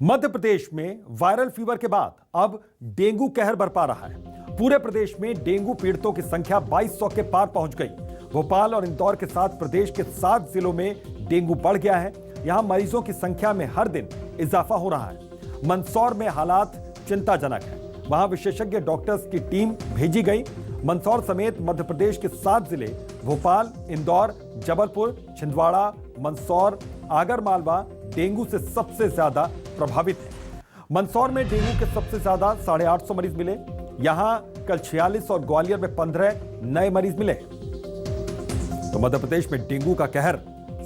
मध्य प्रदेश में viral fever के बाद अब डेंगू कहर बरपा रहा है। पूरे प्रदेश में डेंगू पीड़ितों की संख्या 2200 के पार पहुंच गई। भोपाल और इंदौर के साथ प्रदेश के 7 जिलों में डेंगू बढ़ गया है। यहां मरीजों की संख्या में हर दिन इजाफा हो रहा है। मंदसौर में हालात चिंताजनक है। वहां विशेषज्ञ डॉक्टर्स की टीम भेजी गई। मंदसौर समेत मध्य प्रदेश के 7 जिले भोपाल, इंदौर, जबलपुर, छिंदवाड़ा, मंदसौर, आगरमालवा डेंगू से सबसे ज्यादा प्रभावित है। मंदसौर में डेंगू के सबसे ज्यादा 850 मरीज मिले। यहां कल 46 और ग्वालियर में 15 नए मरीज मिले। तो मध्य प्रदेश में डेंगू का कहर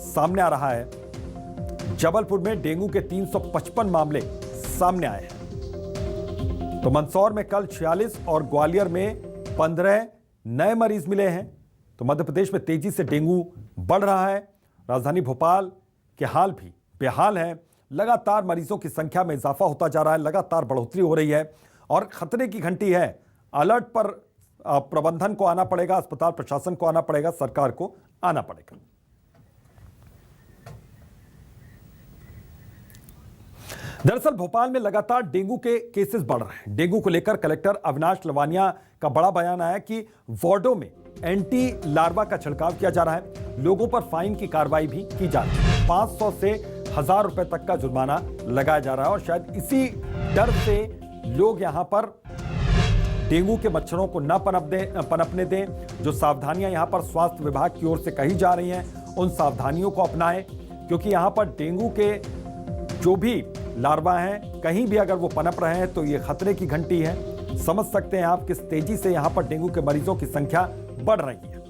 सामने आ रहा है। जबलपुर में डेंगू के 355 मामले सामने आए हैं। तो मंदसौर में कल 46 और ग्वालियर में 15 नए मरीज मिले हैं। तो मध्य प्रदेश में तेजी से डेंगू बढ़ रहा है। राजधानी भोपाल के हाल भी बेहाल है। लगातार मरीजों की संख्या में इजाफा होता जा रहा है। लगातार बढ़ोतरी हो रही है और खतरे की घंटी है। अलर्ट पर प्रबंधन को आना पड़ेगा, अस्पताल प्रशासन को आना पड़ेगा, सरकार को आना पड़ेगा। दरअसल भोपाल में लगातार डेंगू के केसेस बढ़ रहे हैं। डेंगू को लेकर कलेक्टर अविनाश लवानिया का बड़ा बयान आया कि वार्डों में एंटी लार्वा का छिड़काव किया जा रहा है। लोगों पर फाइन की कार्रवाई भी की जा रही है। 500 से 1000 रुपए तक का जुर्माना लगाया जा रहा है और शायद इसी डर से लोग यहां पर डेंगू के मच्छरों को न पनपने दें। जो सावधानियां यहां पर स्वास्थ्य विभाग की ओर से कही जा रही हैं, उन सावधानियों को अपनाएं, क्योंकि यहां पर डेंगू के जो भी लार्वा हैं, कहीं भी अगर वो पनप रहे हैं तो ये खतरे की घंटी है। समझ सकते हैं आप किस तेजी से यहां पर डेंगू के मरीजों की संख्या बढ़ रही है।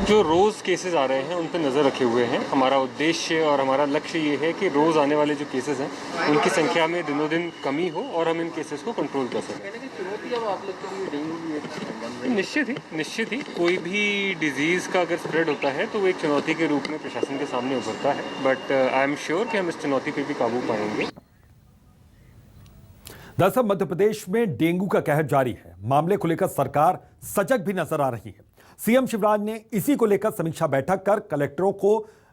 जो रोज केसेस आ रहे हैं उन पर नज़र रखे हुए हैं। हमारा उद्देश्य और हमारा लक्ष्य ये है कि रोज आने वाले जो केसेस हैं उनकी संख्या में दिनों दिन कमी हो और हम इन केसेस को कंट्रोल कर सकें। निश्चित ही कोई भी डिजीज़ का अगर स्प्रेड होता है तो वो एक चुनौती के रूप में प्रशासन के सामने उभरता है। बट आई एम श्योर कि हम इस चुनौती पर भी काबू पाएंगे। दरअसल मध्य प्रदेश में डेंगू का कहर जारी है। मामले को लेकर सरकार सजग भी नजर आ रही है। सीएम शिवराज ने इसी को लेकर समीक्षा बैठक कर कलेक्टरों को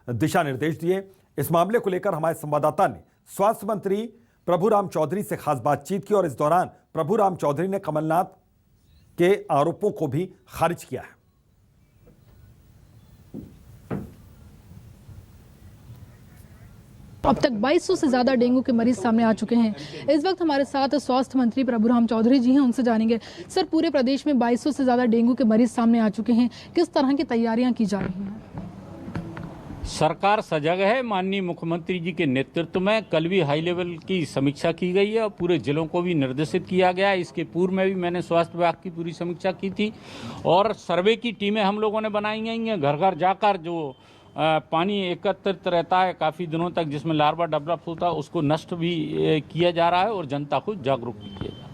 दिशा निर्देश दिए। इस मामले को लेकर हमारे संवाददाता ने स्वास्थ्य मंत्री प्रभुराम चौधरी से खास बातचीत की और इस दौरान प्रभुराम चौधरी ने कमलनाथ के आरोपों को भी खारिज किया है। अब तक 2200 से ज्यादा डेंगू के मरीज सामने आ चुके हैं। इस वक्त हमारे साथ स्वास्थ्य मंत्री प्रभुराम चौधरी जी हैं, उनसे जानेंगे। सर, पूरे प्रदेश में 2200 से ज्यादा डेंगू के मरीज सामने आ चुके हैं, किस तरह की तैयारियां की जा रही हैं? सरकार सजग है। माननीय मुख्यमंत्री जी के नेतृत्व में कल भी हाई लेवल की समीक्षा की गई है और पूरे जिलों को भी निर्देशित किया गया है। इसके पूर्व में भी मैंने स्वास्थ्य विभाग की पूरी समीक्षा की थी और सर्वे की टीमें हम लोगों ने बनाई गई हैं। घर घर जाकर जो पानी एकत्रित रहता है काफ़ी दिनों तक, जिसमें लार्वा डेवलप होता है, उसको नष्ट भी किया जा रहा है और जनता को जागरूक भी किया जा रहा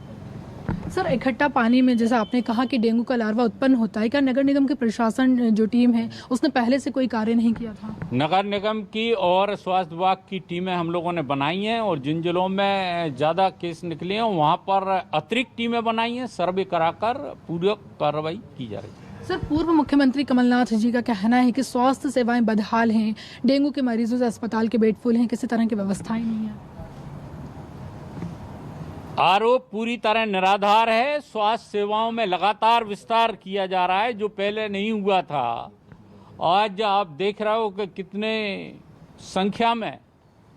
है। सर, इकट्ठा पानी में जैसा आपने कहा कि डेंगू का लार्वा उत्पन्न होता है, क्या नगर निगम की प्रशासन जो टीम है उसने पहले से कोई कार्य नहीं किया था? नगर निगम की और स्वास्थ्य विभाग की टीमें हम लोगों ने बनाई हैं और जिन जिलों में ज़्यादा केस निकले हैं वहाँ पर अतिरिक्त टीमें बनाई हैं। सर्वे कराकर पूरी कार्रवाई की जा रही है। सर, पूर्व मुख्यमंत्री कमलनाथ जी का कहना है कि स्वास्थ्य सेवाएं बदहाल हैं, डेंगू के मरीजों से अस्पताल के बेड फुल हैं, किसी तरह की व्यवस्थाएं नहीं है। आरोप पूरी तरह निराधार है। स्वास्थ्य सेवाओं में लगातार विस्तार किया जा रहा है जो पहले नहीं हुआ था। आज आप देख रहे हो कि कितने संख्या में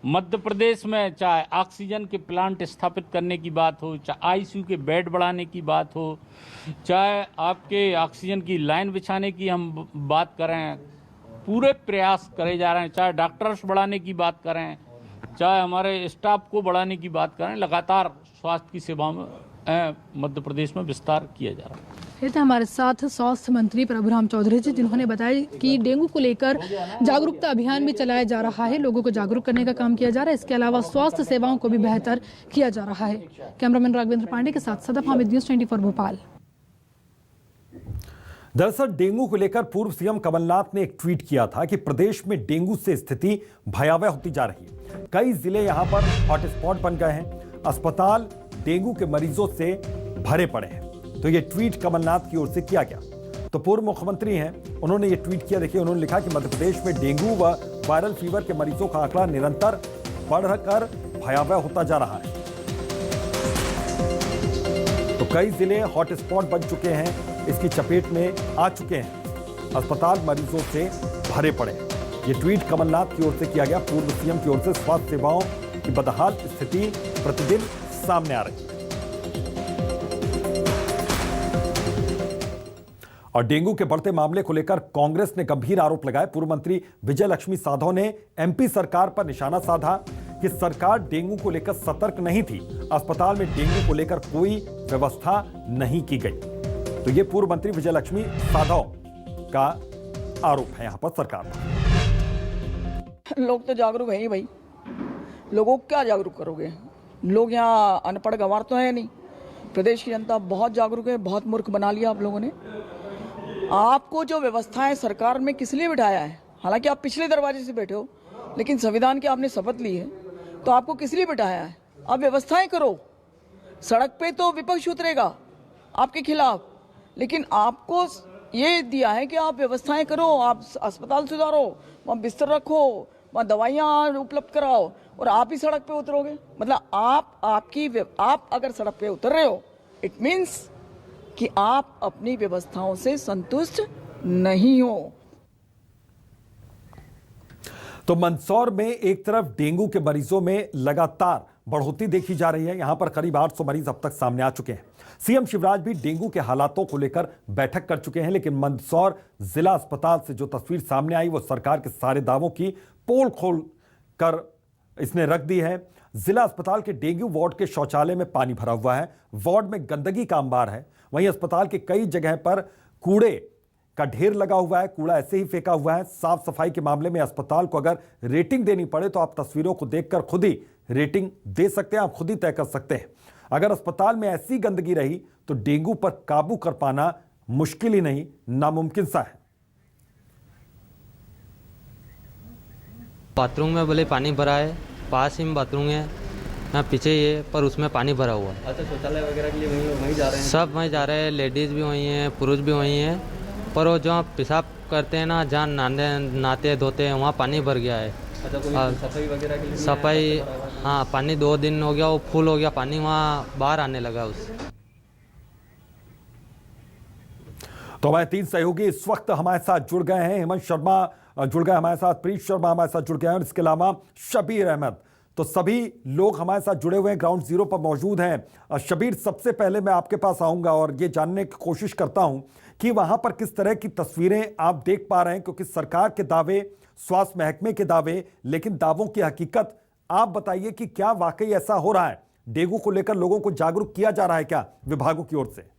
मध्य प्रदेश में चाहे ऑक्सीजन के प्लांट स्थापित करने की बात हो, चाहे आईसीयू के बेड बढ़ाने की बात हो, चाहे आपके ऑक्सीजन की लाइन बिछाने की हम बात करें, पूरे प्रयास करे जा रहे हैं। चाहे डॉक्टर्स बढ़ाने की बात करें, चाहे हमारे स्टाफ को बढ़ाने की बात करें, लगातार स्वास्थ्य की सेवाओं में मध्य प्रदेश में विस्तार किया जा रहा है। ये थे हमारे साथ स्वास्थ्य मंत्री प्रभुराम चौधरी जी, जिन्होंने बताया कि डेंगू को लेकर जागरूकता अभियान भी चलाया जा रहा है। लोगों को जागरूक करने का काम किया जा रहा है। इसके अलावा स्वास्थ्य सेवाओं को भी बेहतर किया जा रहा है। कैमरामैन राघवेंद्र पांडे के साथ सदफ हामिद, न्यूज़ 24 भोपाल। दरअसल डेंगू को लेकर पूर्व सीएम कमलनाथ ने एक ट्वीट किया था कि प्रदेश में डेंगू से स्थिति भयावह होती जा रही है। कई जिले यहां पर हॉटस्पॉट बन गए हैं। अस्पताल डेंगू के मरीजों से भरे पड़े हैं। तो यह ट्वीट कमलनाथ की ओर से किया गया। तो पूर्व मुख्यमंत्री हैं, उन्होंने ये ट्वीट किया। देखिए, उन्होंने लिखा कि मध्य प्रदेश में डेंगू व वायरल फीवर के मरीजों का आंकड़ा निरंतर बढ़कर भयावह होता जा रहा है। तो कई जिले हॉटस्पॉट बन चुके हैं, इसकी चपेट में आ चुके हैं। अस्पताल मरीजों से भरे पड़े हैं। ये ट्वीट कमलनाथ की ओर से किया गया। पूर्व सीएम की ओर से स्वास्थ्य सेवाओं की बदहाल स्थिति प्रतिदिन सामने आ रही है। और डेंगू के बढ़ते मामले को लेकर कांग्रेस ने गंभीर आरोप लगाए। पूर्व मंत्री विजय लक्ष्मी साधौ ने एमपी सरकार पर निशाना साधा कि सरकार डेंगू को लेकर सतर्क नहीं थी। अस्पताल में डेंगू को लेकर कोई व्यवस्था नहीं की गई। तो ये पूर्व मंत्री विजय लक्ष्मी साधौ का आरोप है यहां पर सरकार पर। लोग तो जागरूक है ही भाई, लोगों को क्या जागरूक करोगे? लोग यहाँ अनपढ़ गंवार तो है नहीं। प्रदेश की जनता बहुत जागरूक है, बहुत मूर्ख बना लिया आप लोगों ने। आपको जो व्यवस्थाएं सरकार में किस लिए बिठाया है? हालांकि आप पिछले दरवाजे से बैठे हो, लेकिन संविधान की आपने शपथ ली है, तो आपको किस लिए बिठाया है? आप व्यवस्थाएं करो। सड़क पे तो विपक्ष उतरेगा आपके खिलाफ, लेकिन आपको ये दिया है कि आप व्यवस्थाएं करो, आप अस्पताल सुधारो, वहाँ बिस्तर रखो, वहाँ दवाइयाँ उपलब्ध कराओ, और आप ही सड़क पे उतरोगे। मतलब आप अगर सड़क पे उतर रहे हो, इट मीन्स कि आप अपनी व्यवस्थाओं से संतुष्ट नहीं हो। तो मंदसौर में एक तरफ डेंगू के मरीजों में लगातार बढ़ोतरी देखी जा रही है। यहां पर करीब 800 मरीज अब तक सामने आ चुके हैं। सीएम शिवराज भी डेंगू के हालातों को लेकर बैठक कर चुके हैं, लेकिन मंदसौर जिला अस्पताल से जो तस्वीर सामने आई वो सरकार के सारे दावों की पोल खोल कर इसने रख दी है। जिला अस्पताल के डेंगू वार्ड के शौचालय में पानी भरा हुआ है, वार्ड में गंदगी का अंबार है। वहीं अस्पताल के कई जगह पर कूड़े का ढेर लगा हुआ है, कूड़ा ऐसे ही फेंका हुआ है। साफ सफाई के मामले में अस्पताल को अगर रेटिंग देनी पड़े तो आप तस्वीरों को देखकर खुद ही रेटिंग दे सकते हैं, आप खुद ही तय कर सकते हैं। अगर अस्पताल में ऐसी गंदगी रही तो डेंगू पर काबू कर पाना मुश्किल ही नहीं, नामुमकिन सा है। बाथरूम में बोले पानी भरा है, पास ही में बाथरूम है, यहाँ पीछे ही है, पर उसमें पानी भरा हुआ है। अच्छा, शौचालय वगैरह के लिए वहीं जा रहे हैं? सब वहीं जा रहे हैं, लेडीज़ भी वहीं हैं, पुरुष भी वहीं हैं, पर वो जो पेशाब करते हैं ना, जहाँ नहाते धोते हैं, वहाँ पानी भर गया है। अच्छा, कोई सफाई वगैरह के लिए? सफाई, हाँ, पानी 2 दिन हो गया, वो फुल हो गया पानी, वहाँ बाहर आने लगा उससे। तो हमारे 3 सहयोगी इस वक्त हमारे साथ जुड़ गए हैं। हेमंत शर्मा जुड़ गए हमारे साथ, प्रीत शर्मा हमारे साथ जुड़ गए हैं, और इसके अलावा शबीर अहमद। तो सभी लोग हमारे साथ जुड़े हुए हैं, ग्राउंड जीरो पर मौजूद हैं। शबीर, सबसे पहले मैं आपके पास आऊंगा और ये जानने की कोशिश करता हूं कि वहां पर किस तरह की तस्वीरें आप देख पा रहे हैं, क्योंकि सरकार के दावे, स्वास्थ्य महकमे के दावे, लेकिन दावों की हकीकत आप बताइए कि क्या वाकई ऐसा हो रहा है? डेंगू को लेकर लोगों को जागरूक किया जा रहा है क्या विभागों की ओर से?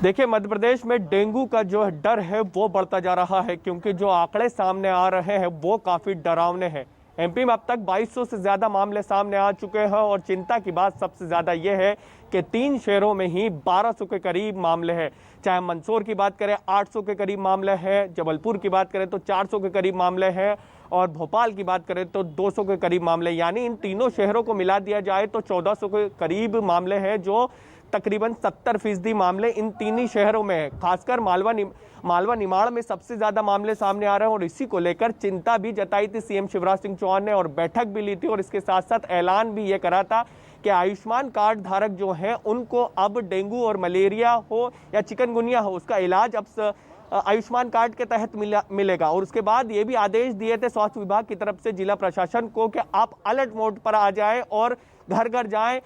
देखिए, मध्य प्रदेश में डेंगू का जो डर है वो बढ़ता जा रहा है, क्योंकि जो आंकड़े सामने आ रहे हैं वो काफ़ी डरावने हैं। एमपी में अब तक 2200 से ज़्यादा मामले सामने आ चुके हैं, और चिंता की बात सबसे ज़्यादा ये है कि 3 शहरों में ही 1200 के करीब मामले हैं। चाहे मंदसौर की बात करें 800 के करीब मामले हैं, जबलपुर की बात करें तो 400 के करीब मामले हैं, और भोपाल की बात करें तो 200 के करीब मामले। यानी इन तीनों शहरों को मिला दिया जाए तो 1400 के करीब मामले हैं, जो तकरीबन 70% मामले इन तीन ही शहरों में है। खासकर मालवा निमाड़ में सबसे ज्यादा मामले सामने आ रहे हैं, और इसी को लेकर चिंता भी जताई थी सीएम शिवराज सिंह चौहान ने, और बैठक भी ली थी, और इसके साथ साथ ऐलान भी ये करा था कि आयुष्मान कार्ड धारक जो हैं उनको अब डेंगू और मलेरिया हो या चिकनगुनिया हो, उसका इलाज अब आयुष्मान कार्ड के तहत मिलेगा। और उसके बाद ये भी आदेश दिए थे स्वास्थ्य विभाग की तरफ से जिला प्रशासन को कि आप अलर्ट मोड पर आ जाएं और घर घर जाएं,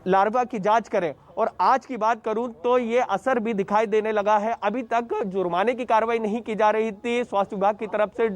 लार्वा की जांच करें। और आज की बात करूं तो ये असर भी दिखाई देने लगा है। अभी तक जुर्माने की कार्रवाई नहीं की जा रही थी, स्वास्थ्य विभाग की तरफ से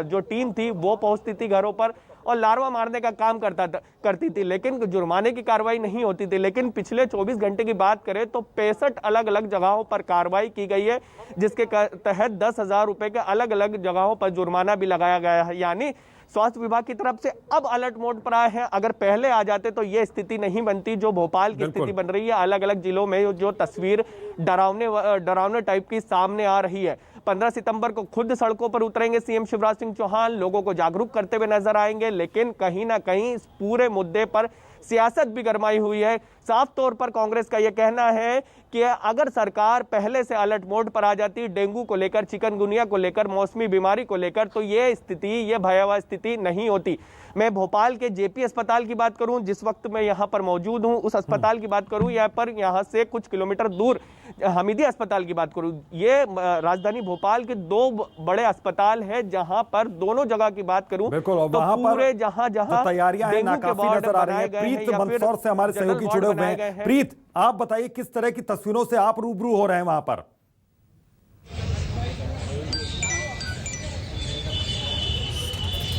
जो टीम थी वो पहुंचती थी घरों पर और लार्वा मारने का काम करती थी, लेकिन जुर्माने की कार्रवाई नहीं होती थी। लेकिन पिछले 24 घंटे की बात करें तो 65 अलग अलग जगहों पर कार्रवाई की गई है, जिसके तहत 10,000 रुपए के अलग अलग जगहों पर जुर्माना भी लगाया गया है। यानी स्वास्थ्य विभाग की तरफ से अब अलर्ट मोड पर आए हैं। अगर पहले आ जाते तो ये स्थिति नहीं बनती जो भोपाल की स्थिति बन रही है। अलग अलग जिलों में जो तस्वीर डरावने टाइप की सामने आ रही है। 15 सितंबर को खुद सड़कों पर उतरेंगे सीएम शिवराज सिंह चौहान, लोगों को जागरूक करते हुए नजर आएंगे। लेकिन कहीं ना कहीं इस पूरे मुद्दे पर सियासत भी गरमाई हुई है। साफ तौर पर कांग्रेस का यह कहना है कि अगर सरकार पहले से अलर्ट मोड पर आ जाती डेंगू को लेकर, चिकनगुनिया को लेकर, मौसमी बीमारी को लेकर, तो ये भयावह स्थिति नहीं होती। मैं भोपाल के जेपी अस्पताल की बात करूं, जिस वक्त मैं यहां पर मौजूद हूं, उस अस्पताल की बात करूं, यहां से कुछ किलोमीटर दूर हमीदिया अस्पताल की बात करूं, ये राजधानी भोपाल के दो बड़े अस्पताल है, जहां पर दोनों जगह की बात करूं तो पूरे जहां तैयारियां हैं काफी नजर आ रही है। प्रीत मंदसौर से हमारे सहयोगी जुड़े हुए हैं। प्रीत, आप बताइए किस तरह की तस्वीरों से आप रूबरू हो रहे हैं वहां पर?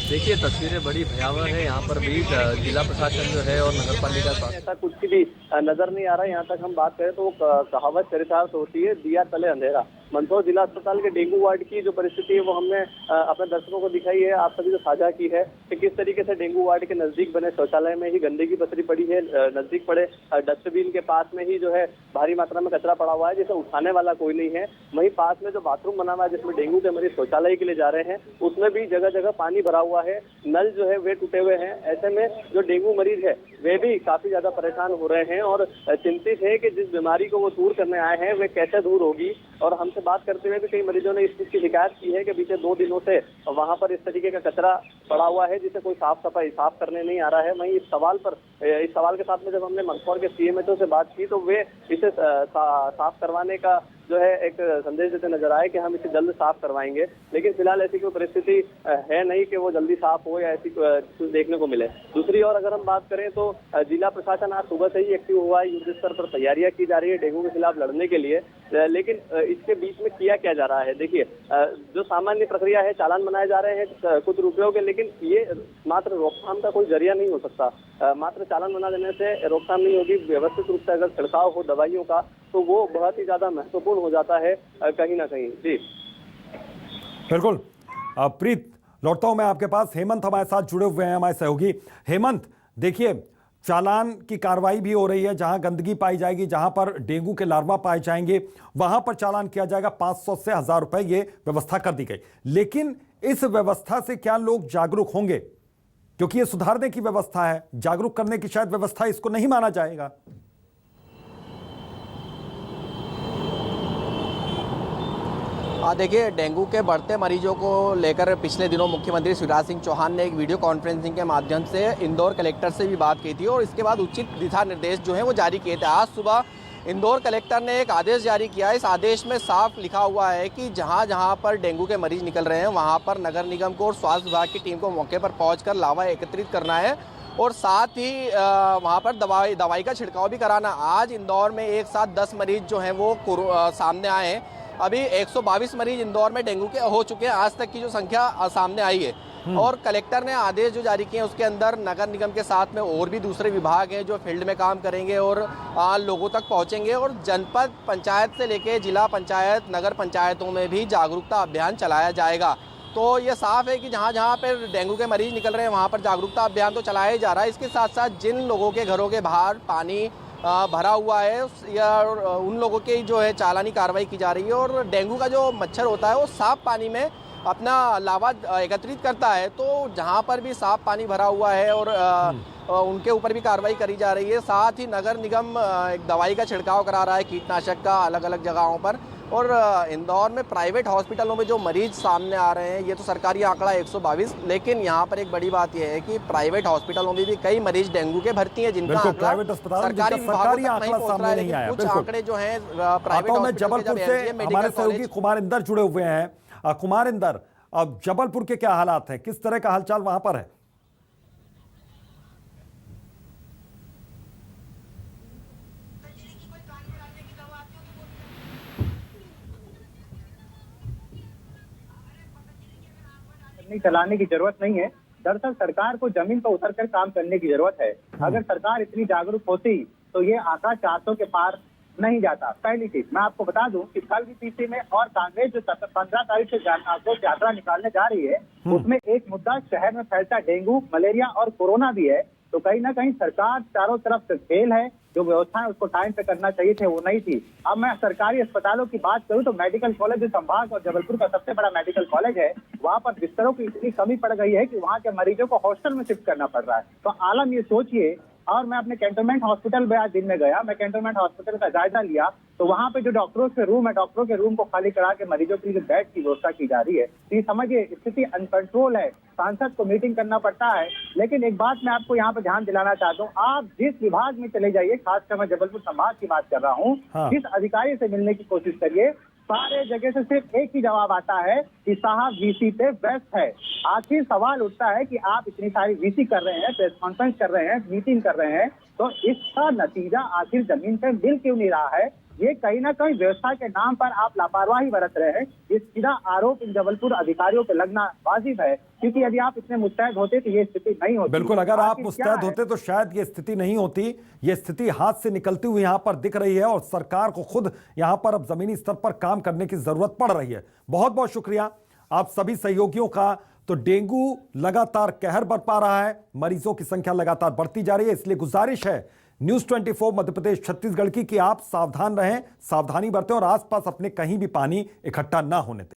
देखिए, तस्वीरें बड़ी भयावह है। यहाँ पर भी जिला प्रशासन जो है और नगर पालिका ऐसा कुछ भी नजर नहीं आ रहा है। यहाँ तक हम बात करें तो कहावत चरितार्थ होती है, दिया तले अंधेरा। मंदसौर जिला अस्पताल के डेंगू वार्ड की जो परिस्थिति है वो हमने अपने दर्शकों को दिखाई है, आप सभी को साझा की है कि किस तरीके से डेंगू वार्ड के नजदीक बने शौचालय में ही गंदगी पसरी पड़ी है। नजदीक पड़े डस्टबिन के पास में ही जो है भारी मात्रा में कचरा पड़ा हुआ है, जिसे उठाने वाला कोई नहीं है। वहीं पास में जो बाथरूम बना हुआ है जिसमें डेंगू के मरीज शौचालय के लिए जा रहे हैं, उसमें भी जगह जगह पानी भरा हुआ है, नल जो है वे टूटे हुए हैं। ऐसे में जो डेंगू मरीज है वे भी काफी ज्यादा परेशान हो रहे हैं और चिंतित है कि जिस बीमारी को वो दूर करने आए हैं वे कैसे दूर होगी। और हमसे बात करते हुए भी कई मरीजों ने इस चीज की शिकायत की है कि बीते 2 दिनों से वहां पर इस तरीके का कचरा पड़ा हुआ है जिसे कोई साफ करने नहीं आ रहा है। वहीं इस सवाल के साथ में जब हमने मंदसौर के सीएमएचओ से बात की तो वे इसे साफ करवाने का जो है एक संदेश देते नजर आए कि हम इसे जल्द साफ करवाएंगे, लेकिन फिलहाल ऐसी कोई परिस्थिति है नहीं कि वो जल्दी साफ हो या ऐसी कुछ देखने को मिले। दूसरी ओर अगर हम बात करें तो जिला प्रशासन आज सुबह से ही एक्टिव हुआ है, युद्ध स्तर पर तैयारियां की जा रही है डेंगू के खिलाफ लड़ने के लिए। लेकिन इसके बीच में किया क्या जा रहा है, देखिए जो सामान्य प्रक्रिया है, चालान बनाए जा रहे हैं कुछ रुपयों के, लेकिन ये मात्र रोकथाम का कोई जरिया नहीं हो सकता। मात्र चालान बना देने से रोकथाम नहीं होगी। व्यवस्थित रूप से अगर छिड़काव हो दवाइयों का तो वो बहुत ही ज्यादा महत्वपूर्ण हो जाता है कहीं ना कहीं। जी बिल्कुल। प्रीत, लौटता हूं मैं आपके पास। हेमंत हमारे साथ जुड़े हुए हैं, हमारे सहयोगी। हेमंत, देखिए चालान की कार्रवाई भी हो रही है। जहां गंदगी पाई जाएगी, जहां पर डेंगू के लार्वा पाए जाएंगे, वहां पर चालान किया जाएगा। 500 से 1000 रुपए ये व्यवस्था कर दी गई। लेकिन इस व्यवस्था से क्या लोग जागरूक होंगे? क्योंकि ये सुधारने की व्यवस्था है, जागरूक करने की शायद व्यवस्था इसको नहीं माना जाएगा। देखिए, डेंगू के बढ़ते मरीजों को लेकर पिछले दिनों मुख्यमंत्री शिवराज सिंह चौहान ने एक वीडियो कॉन्फ्रेंसिंग के माध्यम से इंदौर कलेक्टर से भी बात की थी और इसके बाद उचित दिशा निर्देश जो है वो जारी किए थे। आज सुबह इंदौर कलेक्टर ने एक आदेश जारी किया है। इस आदेश में साफ लिखा हुआ है कि जहां जहां पर डेंगू के मरीज निकल रहे हैं वहां पर नगर निगम को और स्वास्थ्य विभाग की टीम को मौके पर पहुंचकर लावा एकत्रित करना है और साथ ही वहां पर दवाई का छिड़काव भी कराना। आज इंदौर में एक साथ 10 मरीज जो हैं वो सामने आए हैं। अभी 122 मरीज इंदौर में डेंगू के हो चुके हैं, आज तक की जो संख्या सामने आई है। और कलेक्टर ने आदेश जो जारी किए हैं उसके अंदर नगर निगम के साथ में और भी दूसरे विभाग हैं जो फील्ड में काम करेंगे और लोगों तक पहुंचेंगे और जनपद पंचायत से लेके जिला पंचायत, नगर पंचायतों में भी जागरूकता अभियान चलाया जाएगा। तो ये साफ है कि जहाँ जहाँ पर डेंगू के मरीज निकल रहे हैं वहाँ पर जागरूकता अभियान तो चलाया ही जा रहा है। इसके साथ साथ जिन लोगों के घरों के बाहर पानी भरा हुआ है या उन लोगों की जो है चालानी कार्रवाई की जा रही है। और डेंगू का जो मच्छर होता है वो साफ पानी में अपना लावा एकत्रित करता है, तो जहाँ पर भी साफ पानी भरा हुआ है और उनके ऊपर भी कार्रवाई करी जा रही है। साथ ही नगर निगम एक दवाई का छिड़काव करा रहा है कीटनाशक का अलग अलग जगहों पर। और इंदौर में प्राइवेट हॉस्पिटलों में जो मरीज सामने आ रहे हैं, ये तो सरकारी आंकड़ा 122, लेकिन यहाँ पर एक बड़ी बात यह है कि प्राइवेट हॉस्पिटलों में भी कई मरीज डेंगू के भर्ती हैं जिनका प्राइवेट अस्पताल सरकारी आंकड़ा सामने नहीं आया। कुछ आंकड़े जो हैं प्राइवेट में जबलपुर से हमारे सहयोगी कुमार इंदर जुड़े हुए हैं। कुमार इंदर, अब जबलपुर के क्या हालात हैं, किस तरह का हालचाल वहां पर है? चलाने की जरूरत नहीं है। दरअसल सरकार को जमीन पर उतरकर काम करने की जरूरत है। अगर सरकार इतनी जागरूक होती तो ये आंकड़ा 400 के पार नहीं जाता। पहली चीज मैं आपको बता दूं कि कल भी पीसी में और कांग्रेस जो 15 तारीख से यात्रा निकालने जा रही है उसमें एक मुद्दा शहर में फैलता डेंगू, मलेरिया और कोरोना भी है। तो कहीं ना कहीं सरकार चारों तरफ से फेल है। जो व्यवस्था है उसको टाइम पे करना चाहिए थे, वो नहीं थी। अब मैं सरकारी अस्पतालों की बात करूं तो मेडिकल कॉलेज जो संभाग और जबलपुर का सबसे बड़ा मेडिकल कॉलेज है, वहां पर बिस्तरों की इतनी कमी पड़ गई है कि वहां के मरीजों को हॉस्टल में शिफ्ट करना पड़ रहा है। तो आलम ये सोचिए और मैं अपने कैंटोनमेंट हॉस्पिटल में आज दिन में गया, मैं कैंटोनमेंट हॉस्पिटल का जायजा लिया, तो वहाँ पे जो डॉक्टरों के रूम है, डॉक्टरों के रूम को खाली करा के मरीजों के लिए बेड की व्यवस्था की जा रही है। तो ये समझिए स्थिति अनकंट्रोल है, सांसद को मीटिंग करना पड़ता है। लेकिन एक बात मैं आपको यहाँ पे ध्यान दिलाना चाहता हूँ, आप जिस विभाग में चले जाइए, खासकर मैं जबलपुर संभाग की बात कर रहा हूँ, जिस अधिकारी से मिलने की कोशिश करिए, सारे जगह से सिर्फ एक ही जवाब आता है कि साहब वीसी पे व्यस्त है। आखिर सवाल उठता है कि आप इतनी सारी वीसी कर रहे हैं, प्रेस कॉन्फ्रेंस कर रहे हैं, मीटिंग कर रहे हैं, तो इसका नतीजा आखिर जमीन पे मिल क्यों नहीं रहा है? ये कहीं ना कहीं व्यवस्था के नाम पर आप लापरवाही बरत रहे हैं। ये सीधा आरोप इन जबलपुर अधिकारियों पे लगना वाजिब है, क्योंकि यदि आप इतने मुस्तैद होते तो ये स्थिति नहीं होती। बिल्कुल, अगर आप मुस्तैद होते तो शायद ये स्थिति नहीं होती। ये स्थिति हाथ से निकलती हुई यहाँ पर दिख रही है और सरकार को खुद यहाँ पर अब जमीनी स्तर पर काम करने की जरूरत पड़ रही है। बहुत बहुत शुक्रिया आप सभी सहयोगियों का। तो डेंगू लगातार कहर बरपा रहा है, मरीजों की संख्या लगातार बढ़ती जा रही है, इसलिए गुजारिश है न्यूज़ 24 मध्य प्रदेश छत्तीसगढ़ की कि आप सावधान रहें, सावधानी बरतें और आसपास अपने कहीं भी पानी इकट्ठा ना होने दें।